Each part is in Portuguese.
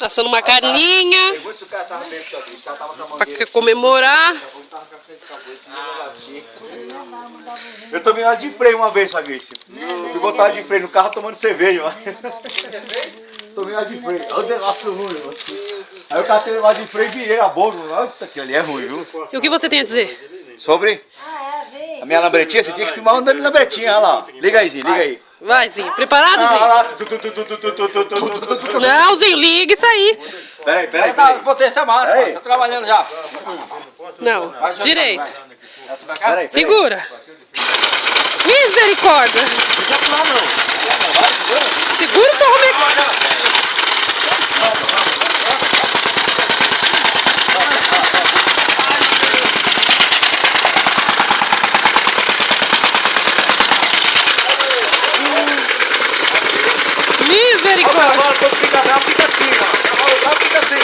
Assando uma carninha. Pra comemorar. Eu tomei uma de freio uma vez, Fabrício. Fui botar uma de freio no carro tomando cerveja. Tomei uma de freio. Olha o negócio ruim. Aí eu catei uma de freio e virei a boca. Olha, aqui ali é ruim, viu? E o que você tem a dizer? Sobre a minha lambretinha, você tinha que filmar andando de lambretinha, olha lá. Liga aí, Zinho, liga aí. Vai, Zinho. Preparado, Zinho? Olha lá. Não, Zinho, liga isso aí. Peraí. Potência máxima, tá trabalhando já. Não, direito. Peraí. Segura. Misericórdia. Segura o tormento. Misericórdia. Agora quando fica bravo, fica assim, ó. Fica assim,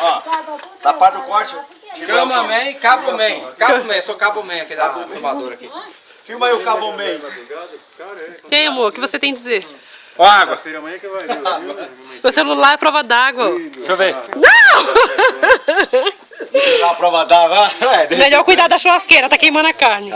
ó. Sapato do corte. Grama man, cabo man. Cabo man, sou cabo man aqui da filmadora aqui. Filma aí o cabo meio. Quem, amor? O que você tem a dizer? Ó, água. Meu celular é prova d'água. Deixa eu ver. Não! Deixa eu dar uma prova d'água. Melhor cuidar da churrasqueira, tá queimando a carne.